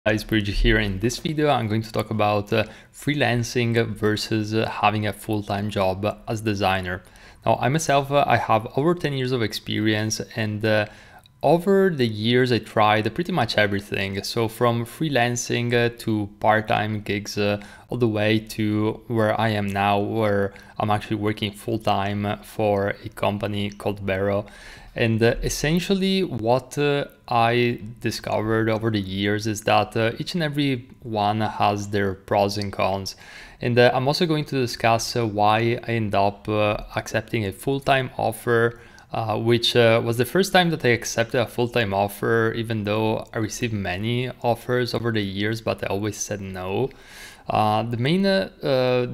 Guys, Bridge here. In this video, I'm going to talk about freelancing versus having a full-time job as designer. Now, I myself, I have over 10 years of experience, and over the years, I tried pretty much everything. So from freelancing to part-time gigs, all the way to where I am now, where I'm actually working full-time for a company called Vero. And essentially what I discovered over the years is that each and every one has their pros and cons. And I'm also going to discuss why I end up accepting a full-time offer, which was the first time that I accepted a full-time offer, even though I received many offers over the years, but I always said no. The main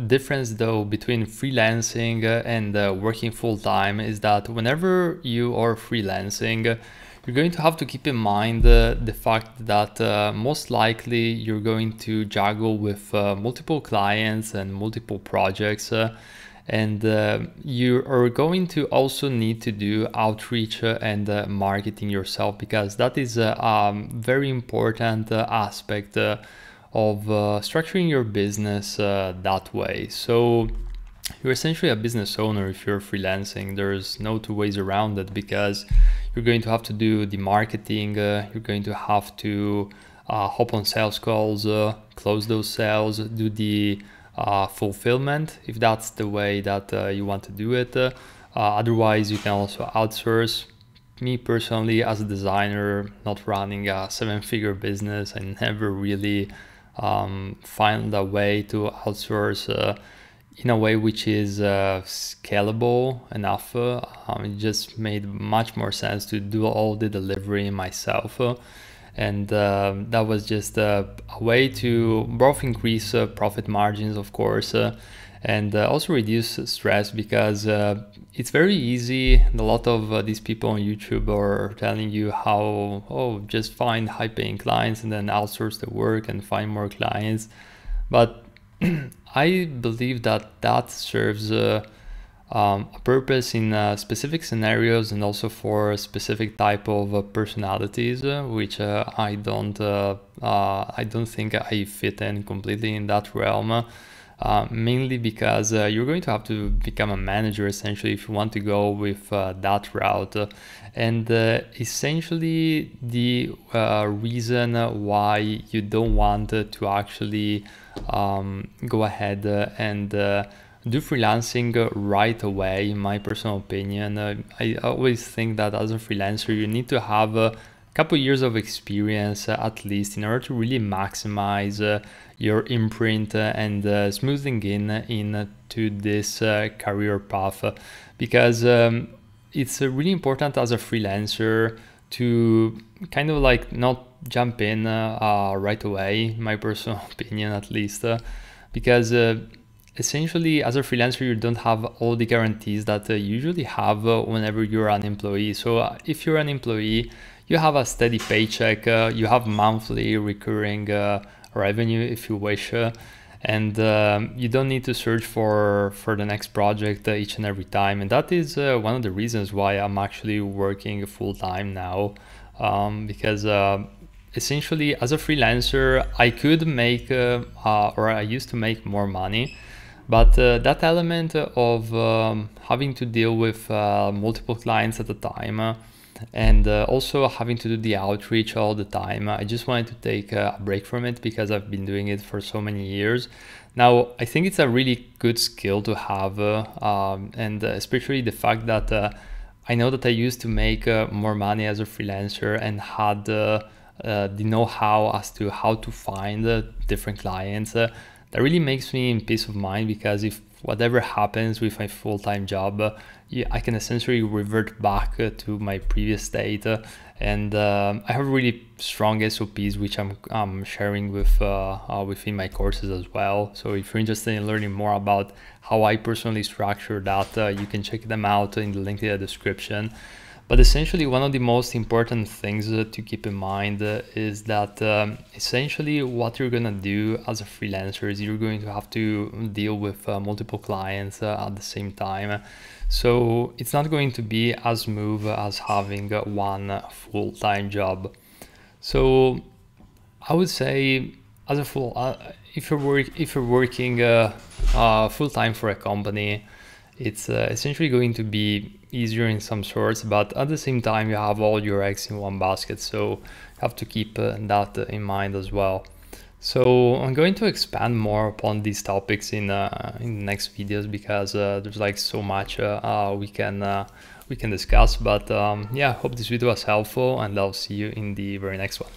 difference though between freelancing and working full-time is that whenever you are freelancing, you're going to have to keep in mind the fact that most likely you're going to juggle with multiple clients and multiple projects, and you are going to also need to do outreach and marketing yourself, because that is a very important aspect of structuring your business that way. So you're essentially a business owner if you're freelancing. There's no two ways around it, because you're going to have to do the marketing, you're going to have to hop on sales calls, close those sales, do the fulfillment if that's the way that you want to do it. Otherwise, you can also outsource. Me personally, as a designer, not running a 7-figure business, I never really find a way to outsource in a way which is scalable enough. It just made much more sense to do all the delivery myself, and that was just a way to both increase profit margins, of course, and also reduce stress, because it's very easy. And a lot of these people on YouTube are telling you how, oh, just find high-paying clients and then outsource the work and find more clients. But I believe that that serves a purpose in specific scenarios, and also for a specific type of personalities, which I don't think I fit in completely in that realm. Mainly because you're going to have to become a manager essentially if you want to go with that route. And essentially the reason why you don't want to actually go ahead and do freelancing right away, in my personal opinion, I always think that as a freelancer you need to have a couple years of experience at least in order to really maximize your imprint and smoothing in to this career path, because it's really important as a freelancer to kind of like not jump in right away, in my personal opinion at least, because essentially as a freelancer you don't have all the guarantees that you usually have whenever you're an employee. So if you're an employee, you have a steady paycheck, you have monthly recurring revenue if you wish, and you don't need to search for the next project each and every time. And that is one of the reasons why I'm actually working full-time now, because essentially as a freelancer I could make or I used to make more money, but that element of having to deal with multiple clients at a time, and also having to do the outreach all the time, I just wanted to take a break from it, because I've been doing it for so many years. Now, I think it's a really good skill to have, and especially the fact that I know that I used to make more money as a freelancer and had the know-how as to how to find different clients. That really makes me in peace of mind, because if whatever happens with my full-time job, I can essentially revert back to my previous state, and I have really strong SOPs which I'm sharing with within my courses as well. So if you're interested in learning more about how I personally structure that, you can check them out in the link in the description. But essentially one of the most important things to keep in mind is that essentially what you're gonna do as a freelancer is you're going to have to deal with multiple clients at the same time. So it's not going to be as smooth as having one full-time job. So I would say as a full, if you're working full time for a company, it's essentially going to be easier in some sorts, but at the same time you have all your eggs in one basket, so you have to keep that in mind as well. So I'm going to expand more upon these topics in the next videos, because there's like so much we can discuss. But yeah, I hope this video was helpful, and I'll see you in the very next one.